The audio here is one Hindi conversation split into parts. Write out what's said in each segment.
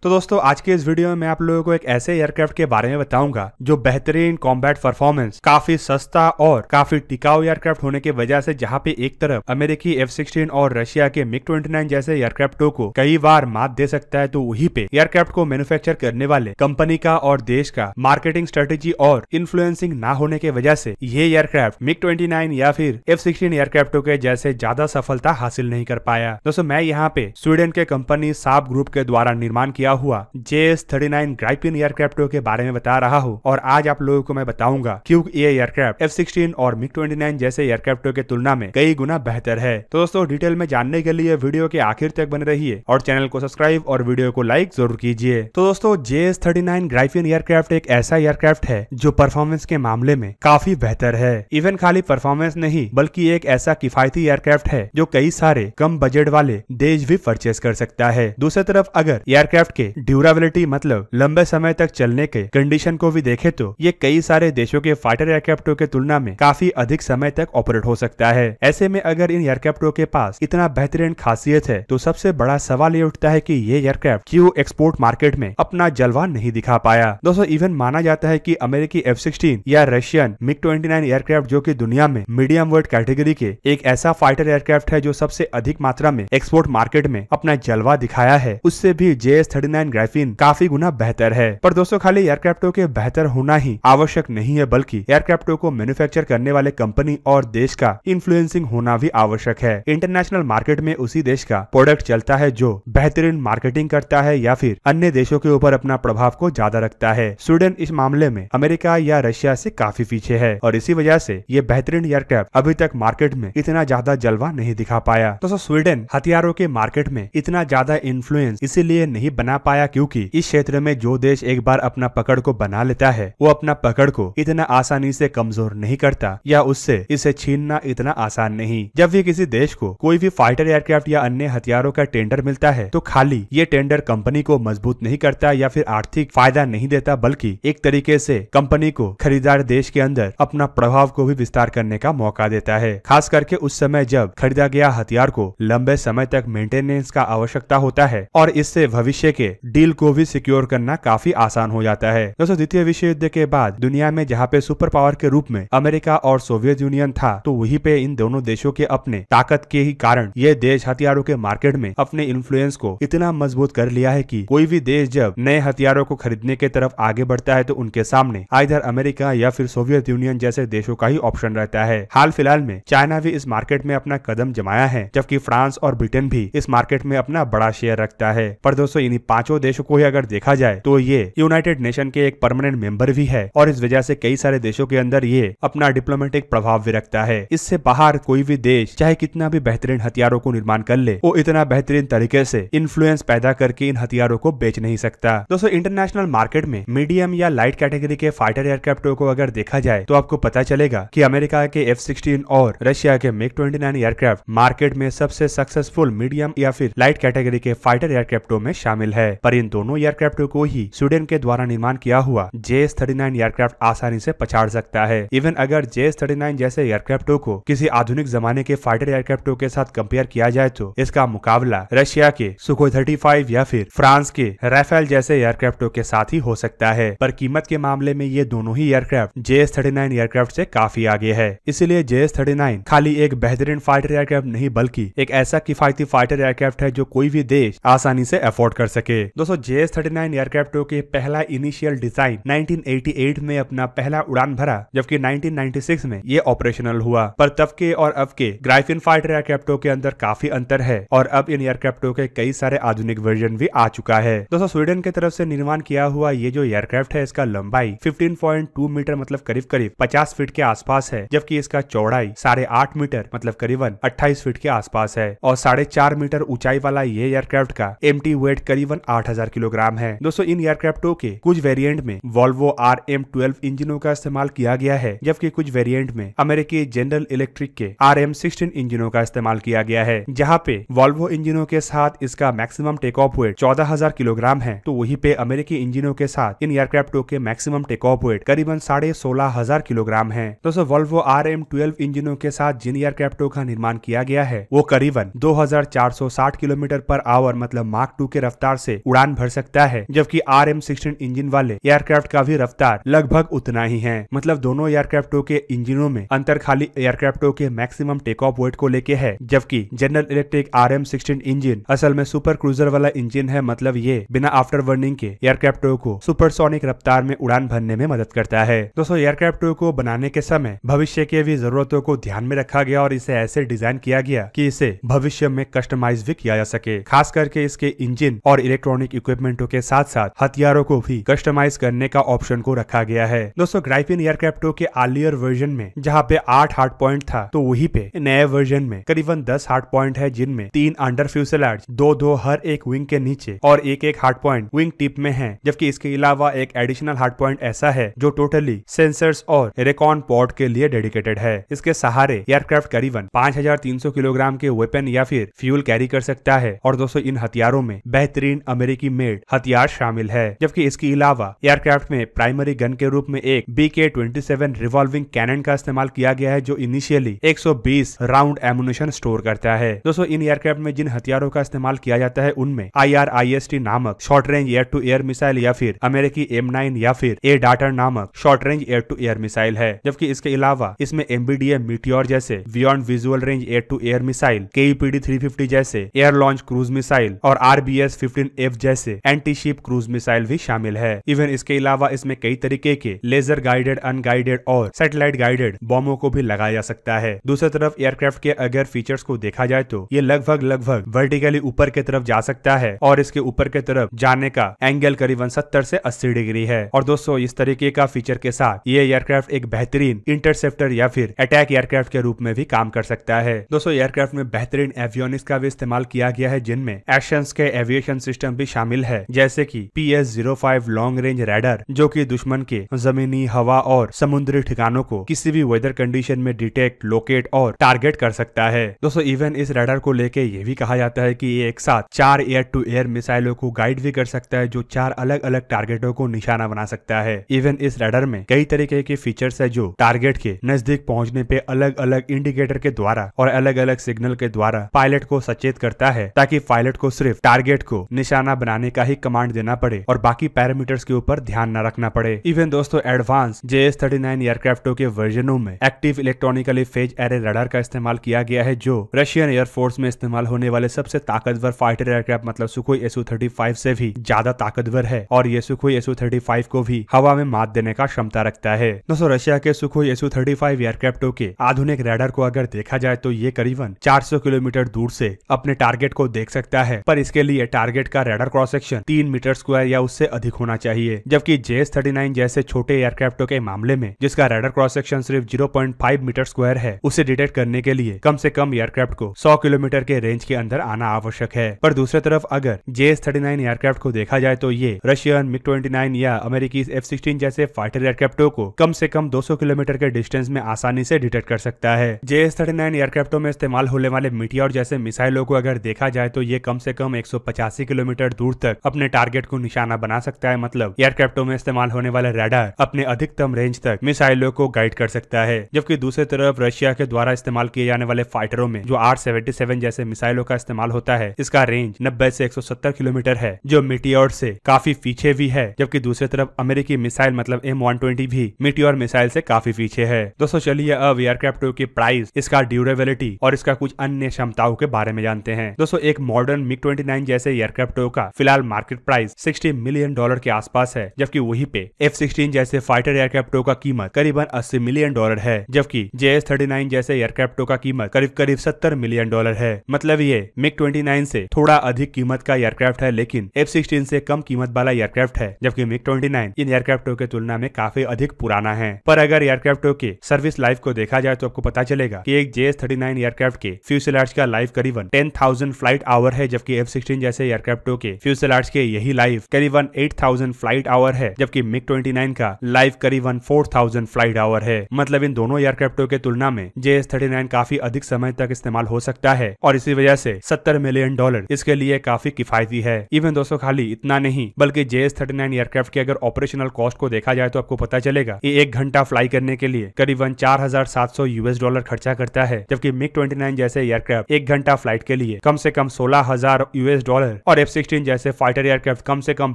तो दोस्तों आज के इस वीडियो में मैं आप लोगों को एक ऐसे एयरक्राफ्ट के बारे में बताऊंगा जो बेहतरीन कॉम्बैट परफॉर्मेंस, काफी सस्ता और काफी टिकाऊ एयरक्राफ्ट होने की वजह से जहां पे एक तरफ अमेरिकी F-16 और रशिया के MiG-29 जैसे एयरक्राफ्टों को कई बार मात दे सकता है, तो वहीं पे एयरक्राफ्ट को मैन्युफैक्चर करने वाले कंपनी का और देश का मार्केटिंग स्ट्रेटेजी और इन्फ्लुएंसिंग ना होने की वजह से ये एयरक्राफ्ट MiG-29 या फिर F-16 एयरक्राफ्टों के जैसे ज्यादा सफलता हासिल नहीं कर पाया। दोस्तों मैं यहाँ पे स्वीडन के कंपनी साब ग्रुप के द्वारा निर्माण किया हुआ JS-39 ग्राइपिन एयरक्राफ्टों के बारे में बता रहा हूँ और आज आप लोगों को मैं बताऊंगा क्यों ये एयरक्राफ्ट F-16 और MiG-29 जैसे एयरक्राफ्टों के तुलना में कई गुना बेहतर है। तो दोस्तों डिटेल में जानने के लिए वीडियो के आखिर तक बने रहिए और चैनल को सब्सक्राइब और वीडियो को लाइक जरूर कीजिए। तो दोस्तों JS-39 ग्राइपिन एयरक्राफ्ट एक ऐसा एयरक्राफ्ट है जो परफॉर्मेंस के मामले में काफी बेहतर है। इवन खाली परफॉर्मेंस नहीं बल्कि एक ऐसा किफायती एयरक्राफ्ट है जो कई सारे कम बजट वाले देश भी परचेस कर सकता है। दूसरी तरफ अगर एयरक्राफ्ट के ड्यूरेबिलिटी मतलब लंबे समय तक चलने के कंडीशन को भी देखे तो ये कई सारे देशों के फाइटर एयरक्राफ्टों के तुलना में काफी अधिक समय तक ऑपरेट हो सकता है। ऐसे में अगर इन एयरक्राफ्टों के पास इतना बेहतरीन खासियत है तो सबसे बड़ा सवाल ये उठता है कि ये एयरक्राफ्ट क्यों एक्सपोर्ट मार्केट में अपना जलवा नहीं दिखा पाया। दोस्तों इवन माना जाता है कि अमेरिकी F-16 या रशियन MiG-29 एयरक्राफ्ट जो कि दुनिया में मीडियम वर्ड कैटेगरी के एक ऐसा फाइटर एयरक्राफ्ट है जो सबसे अधिक मात्रा में एक्सपोर्ट मार्केट में अपना जलवा दिखाया है, उससे भी JS-39 ग्राइपिन काफी गुना बेहतर है। पर दोस्तों खाली एयरक्राफ्टों के बेहतर होना ही आवश्यक नहीं है बल्कि एयरक्राफ्टों को मैन्युफैक्चर करने वाले कंपनी और देश का इन्फ्लुएंसिंग होना भी आवश्यक है। इंटरनेशनल मार्केट में उसी देश का प्रोडक्ट चलता है जो बेहतरीन मार्केटिंग करता है या फिर अन्य देशों के ऊपर अपना प्रभाव को ज्यादा रखता है। स्वीडन इस मामले में अमेरिका या रशिया से काफी पीछे है और इसी वजह से ये बेहतरीन एयरक्राफ्ट अभी तक मार्केट में इतना ज्यादा जलवा नहीं दिखा पाया। दोस्तों स्वीडन हथियारों के मार्केट में इतना ज्यादा इन्फ्लुएंस इसीलिए नहीं बना पाया क्योंकि इस क्षेत्र में जो देश एक बार अपना पकड़ को बना लेता है वो अपना पकड़ को इतना आसानी से कमजोर नहीं करता या उससे इसे छीनना इतना आसान नहीं। जब भी किसी देश को कोई भी फाइटर एयरक्राफ्ट या अन्य हथियारों का टेंडर मिलता है तो खाली ये टेंडर कंपनी को मजबूत नहीं करता या फिर आर्थिक फायदा नहीं देता बल्कि एक तरीके से कंपनी को खरीदार देश के अंदर अपना प्रभाव को भी विस्तार करने का मौका देता है। खास करके उस समय जब खरीदा गया हथियार को लंबे समय तक मेंटेनेंस का आवश्यकता होता है और इससे भविष्य के डील को भी सिक्योर करना काफी आसान हो जाता है। दोस्तों द्वितीय विश्व युद्ध के बाद दुनिया में जहाँ पे सुपर पावर के रूप में अमेरिका और सोवियत यूनियन था तो वहीं पे इन दोनों देशों के अपने ताकत के ही कारण ये देश हथियारों के मार्केट में अपने इन्फ्लुएंस को इतना मजबूत कर लिया है कि कोई भी देश जब नए हथियारों को खरीदने के तरफ आगे बढ़ता है तो उनके सामने आइदर अमेरिका या फिर सोवियत यूनियन जैसे देशों का ही ऑप्शन रहता है। हाल फिलहाल में चाइना भी इस मार्केट में अपना कदम जमाया है जबकि फ्रांस और ब्रिटेन भी इस मार्केट में अपना बड़ा शेयर रखता है। पर दोस्तों इन्हीं पांचों देशों को ही अगर देखा जाए तो ये यूनाइटेड नेशन के एक परमानेंट मेंबर भी है और इस वजह से कई सारे देशों के अंदर ये अपना डिप्लोमेटिक प्रभाव भी रखता है। इससे बाहर कोई भी देश चाहे कितना भी बेहतरीन हथियारों को निर्माण कर ले वो इतना बेहतरीन तरीके से इन्फ्लुएंस पैदा करके इन हथियारों को बेच नहीं सकता। दोस्तों इंटरनेशनल मार्केट में मीडियम या लाइट कैटेगरी के फाइटर एयरक्राफ्टों को अगर देखा जाए तो आपको पता चलेगा कि अमेरिका के F-16 और रशिया के MiG-29 एयरक्राफ्ट मार्केट में सबसे सक्सेसफुल मीडियम या फिर लाइट कैटेगरी के फाइटर एयरक्राफ्टों में शामिल है। पर इन दोनों एयरक्राफ्टों को ही स्वीडन के द्वारा निर्माण किया हुआ JS-39 एयरक्राफ्ट आसानी से पछाड़ सकता है। इवन अगर JS-39 जैसे एयरक्राफ्टों को किसी आधुनिक जमाने के फाइटर एयरक्राफ्टों के साथ कंपेयर किया जाए तो इसका मुकाबला रशिया के सुखोई 35 या फिर फ्रांस के राफेल जैसे एयरक्राफ्टों के साथ ही हो सकता है। पर कीमत के मामले में ये दोनों ही एयरक्राफ्ट JS-39 एयरक्राफ्ट से काफी आगे है। इसलिए JS-39 खाली एक बेहतरीन फाइटर एयरक्राफ्ट नहीं बल्कि एक ऐसा किफायती फाइटर एयरक्राफ्ट है जो कोई भी देश आसानी से अफोर्ड कर सके। दोस्तों JS-39 एयरक्राफ्टों के पहला इनिशियल डिजाइन 1988 में अपना पहला उड़ान भरा जबकि 1996 में ये ऑपरेशनल हुआ। पर तब के और अब के ग्राइफिन फाइटर एयरक्राफ्टों के अंदर काफी अंतर है और अब इन एयरक्राफ्टों के कई सारे आधुनिक वर्जन भी आ चुका है। दोस्तों स्वीडन की तरफ से निर्माण किया हुआ ये जो एयरक्राफ्ट है इसका लंबाई 15.2 मीटर मतलब करीब करीब 50 फीट के आसपास है जबकि इसका चौड़ाई 8.5 मीटर मतलब करीबन 28 फीट के आसपास है और 4.5 मीटर ऊंचाई वाला ये एयरक्राफ्ट का एम्प्टी वेट करीबन 8000 किलोग्राम है। दोस्तों इन एयरक्राफ्टों के कुछ वेरिएंट में वोल्वो RM12 इंजनों का इस्तेमाल किया गया है जबकि कुछ वेरिएंट में अमेरिकी जनरल इलेक्ट्रिक के RM16 इंजनों का इस्तेमाल किया गया है। जहां पे वोल्वो इंजनों के साथ इसका maximum take off weight 14000 kilogram है तो वहीं पे अमेरिकी इंजनों के साथ इन एयरक्राफ्टों के मैक्सिमम टेक ऑफ वेट करीबन 16500 किलोग्राम है। दोस्तों वोल्वो RM12 इंजनों के साथ जिन एयरक्राफ्टों का निर्माण किया गया है वो करीबन 2460 किलोमीटर पर आवर मतलब मार्क 2 के रफ्तार से से उड़ान भर सकता है, जबकि RM-16 इंजन वाले एयरक्राफ्ट का भी रफ्तार लगभग उतना ही है। मतलब दोनों एयरक्राफ्टों के इंजनों में अंतर खाली एयरक्राफ्टों के मैक्सिमम टेक ऑफ वेट को लेके है, जबकि जनरल इलेक्ट्रिक RM-16 इंजन असल में सुपर क्रूजर वाला इंजन है। मतलब ये बिना आफ्टर बर्निंग के एयरक्राफ्टों को सुपरसोनिक रफ्तार में उड़ान भरने में मदद करता है। दोस्तों एयरक्राफ्टों को बनाने के समय भविष्य के भी जरूरतों को ध्यान में रखा गया और इसे ऐसे डिजाइन किया गया कि इसे भविष्य में कस्टमाइज भी किया जा सके। खास करके इसके इंजन और इलेक्ट्रॉनिक इक्विपमेंटों के साथ साथ हथियारों को भी कस्टमाइज करने का ऑप्शन को रखा गया है। दोस्तों ग्राइफिन एयरक्राफ्टों के अर्लियर वर्जन में जहाँ पे 8 हार्ड पॉइंट था, तो वहीं पे नए वर्जन में करीबन 10 हार्ड पॉइंट है, जिनमें 3 अंडर फ्यूसेलाज, 2 हर एक विंग के नीचे और एक हार्ड पॉइंट विंग टिप में है। जबकि इसके अलावा एक एडिशनल हार्ड पॉइंट ऐसा है जो टोटली सेंसर्स और रेकॉन पॉड के लिए डेडिकेटेड है। इसके सहारे एयरक्राफ्ट करीबन 5300 किलोग्राम के वेपन या फिर फ्यूल कैरी कर सकता है। और दोस्तों इन हथियारों में बेहतरीन अमेरिकी मेड हथियार शामिल है। जबकि इसके अलावा एयरक्राफ्ट में प्राइमरी गन के रूप में एक BK-27 रिवॉल्विंग कैनन का इस्तेमाल किया गया है, जो इनिशियली 120 राउंड एमुनेशन स्टोर करता है। दोस्तों इन एयरक्राफ्ट में जिन हथियारों का इस्तेमाल किया जाता है उनमें IRIST नामक short range air to air missile या फिर अमेरिकी M9 या फिर A-Darter नामक short range air to air missile है। जबकि इसके अलावा इसमें MBDA मीटियोर जैसे beyond visual range air to air missile, KEPD-350 जैसे एयर लॉन्च क्रूज मिसाइल और RBS-15F जैसे एंटी शिप क्रूज मिसाइल भी शामिल है। इवन इसके अलावा इसमें कई तरीके के लेजर गाइडेड, अनगाइडेड और सैटेलाइट गाइडेड बॉम्बों को भी लगाया जा सकता है। दूसरी तरफ एयरक्राफ्ट के अगर फीचर्स को देखा जाए तो ये लगभग वर्टिकली ऊपर की तरफ जा सकता है और इसके ऊपर की तरफ जाने का एंगल करीबन 70 से 80 डिग्री है। और दोस्तों इस तरीके का फीचर के साथ ये एयरक्राफ्ट एक बेहतरीन इंटरसेप्टर या फिर अटैक एयरक्राफ्ट के रूप में भी काम कर सकता है। दोस्तों एयरक्राफ्ट में बेहतरीन एवियोनिक्स का भी इस्तेमाल किया गया है, जिनमें एक्शंस के एविएशन सिस्टम भी शामिल है, जैसे कि PS-05 लॉन्ग रेंज रैडर, जो कि दुश्मन के जमीनी, हवा और समुद्री ठिकानों को किसी भी वेदर कंडीशन में डिटेक्ट, लोकेट और टारगेट कर सकता है। दोस्तों इवन इस रैडर को लेके ये भी कहा जाता है कि ये एक साथ 4 एयर टू एयर मिसाइलों को गाइड भी कर सकता है, जो 4 अलग अलग टारगेटों को निशाना बना सकता है। इवन इस रैडर में कई तरीके के फीचर्स है जो टारगेट के नजदीक पहुंचने पे अलग अलग इंडिकेटर के द्वारा और अलग अलग सिग्नल के द्वारा पायलट को सचेत करता है, ताकि पायलट को सिर्फ टारगेट को निशाना बनाने का ही कमांड देना पड़े और बाकी पैरामीटर्स के ऊपर ध्यान न रखना पड़े। इवन दोस्तों एडवांस JS-39 एयरक्राफ्टों के वर्जनों में active electronically phase array radar का इस्तेमाल किया गया है, जो रशियन एयरफोर्स में इस्तेमाल होने वाले सबसे ताकतवर फाइटर एयरक्राफ्ट मतलब सुखोई Su-35 से भी ज्यादा ताकतवर है और ये सुखोई Su-35 को भी हवा में मात देने का क्षमता रखता है। दोस्तों रशिया के सुखोई Su-35 एयरक्राफ्टों के आधुनिक रडार को अगर देखा जाए तो ये करीबन 400 किलोमीटर दूर से अपने टारगेट को देख सकता है, पर इसके लिए टारगेट का radar cross section 3 metre square या उससे अधिक होना चाहिए। जबकि JS-39 जैसे छोटे एयरक्राफ्टों के मामले में जिसका रडार क्रॉस सेक्शन सिर्फ 0.5 मीटर स्क्वायर है, उसे डिटेक्ट करने के लिए कम से कम एयरक्राफ्ट को 100 किलोमीटर के रेंज के अंदर आना आवश्यक है। पर दूसरी तरफ अगर JS-39 एयरक्राफ्ट को देखा जाए तो ये रशियन MiG-29 या अमेरिकी F-16 जैसे फाइटर एयरक्राफ्टों को कम से कम 200 किलोमीटर के डिस्टेंस में आसानी से डिटेक्ट कर सकता है। JS-39 एयरक्राफ्टों में इस्तेमाल होने वाले मीटियोर जैसे मिसाइलों को अगर देखा जाए तो ये कम से कम 185 किलोमीटर दूर तक अपने टारगेट को निशाना बना सकता है। मतलब एयरक्राफ्टों में इस्तेमाल होने वाला रडार अपने अधिकतम रेंज तक मिसाइलों को गाइड कर सकता है। जबकि दूसरी तरफ रशिया के द्वारा इस्तेमाल किए जाने वाले फाइटरों में जो R-77 जैसे मिसाइलों का इस्तेमाल होता है, इसका रेंज 90 से 170 किलोमीटर है, जो मीटियोर से काफी पीछे भी है। जबकि दूसरी तरफ अमेरिकी मिसाइल मतलब M120 भी मीटियोर मिसाइल से काफी पीछे है। दोस्तों चलिए अब एयरक्राफ्टों की प्राइस, इसका ड्यूरेबिलिटी और इसका कुछ अन्य क्षमताओं के बारे में जानते हैं। दोस्तों एक मॉडर्न MiG-29 जैसे एयरक्राफ्टों का फिलहाल मार्केट प्राइस $60 मिलियन के आसपास है, जबकि वहीं पे F-16 जैसे फाइटर एयरक्राफ्टों का कीमत करीबन $80 मिलियन है, जबकि JS-39 जैसे एयरक्राफ्टों का कीमत करीब $70 मिलियन है। मतलब ये MiG-29 से थोड़ा अधिक कीमत का एयरक्राफ्ट है, लेकिन F-16 से कम कीमत वाला एयरक्राफ्ट है, जबकि MiG-29 इन एयरक्राफ्टों के तुलना में काफी अधिक पुराना है। पर अगर एयरक्राफ्टों के सर्विस लाइफ को देखा जाए तो आपको पता चलेगा कि एक JS-39 एयरक्राफ्ट के फ्यूसेलाज का लाइफ करीबन 10,000 फ्लाइट आवर है, जबकि F-16 जैसे एयरक्राफ्टों के फ्यूसेलाज के यही लाइफ करीबन 8,000 फ्लाइट आवर है, जबकि MiG-29 का लाइफ करीबन 4,000 फ्लाइट आवर है। मतलब इन दोनों एयरक्राफ्टों के तुलना में JS-39 काफी अधिक समय तक इस्तेमाल हो सकता है और इसी वजह से $70 मिलियन इसके लिए काफी किफायती है। इवन दोस्तों खाली इतना नहीं, बल्कि JS-39 एयरक्राफ्ट के अगर ऑपरेशनल कॉस्ट को देखा जाए तो आपको पता चलेगा कि 1 घंटा फ्लाई करने के लिए करीबन $4,700 खर्चा करता है, जबकि MiG-29 जैसे एयरक्राफ्ट 1 घंटा फ्लाइट के लिए कम से कम $16,000 और F-16 F-16 जैसे फाइटर एयरक्राफ्ट कम से कम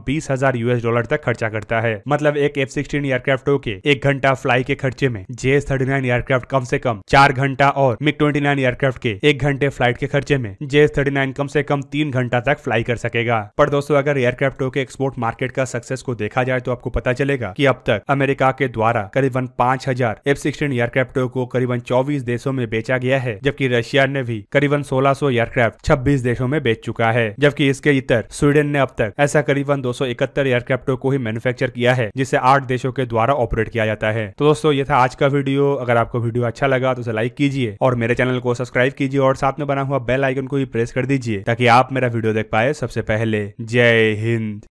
$20,000 तक खर्चा करता है। मतलब एक F-16 एयरक्राफ्ट के 1 घंटा फ्लाई के खर्चे में JS-39 एयरक्राफ्ट कम से कम 4 घंटा और MiG-29 एयरक्राफ्ट के 1 घंटे फ्लाइट के खर्चे में JS-39 कम से कम 3 घंटा तक फ्लाई कर सकेगा। पर दोस्तों अगर एयरक्राफ्टों के एक्सपोर्ट मार्केट का सक्सेस को देखा जाए तो आपको पता चलेगा कि अब तक अमेरिका के द्वारा करीबन 5,000 F-16 एयरक्राफ्टों को करीबन 24 देशों में बेचा गया है, जबकि रशिया ने भी करीबन 1600 एयरक्राफ्ट 26 देशों में बेच चुका है। जबकि इसके इतर स्वीडन ने अब तक ऐसा करीबन 271 एयरक्राफ्टों को ही मैन्युफैक्चर किया है, जिसे 8 देशों के द्वारा ऑपरेट किया जाता है। तो दोस्तों ये था आज का वीडियो। अगर आपको वीडियो अच्छा लगा तो उसे लाइक कीजिए और मेरे चैनल को सब्सक्राइब कीजिए और साथ में बना हुआ बेल आइकन को भी प्रेस कर दीजिए ताकि आप मेरा वीडियो देख पाए सबसे पहले। जय हिंद।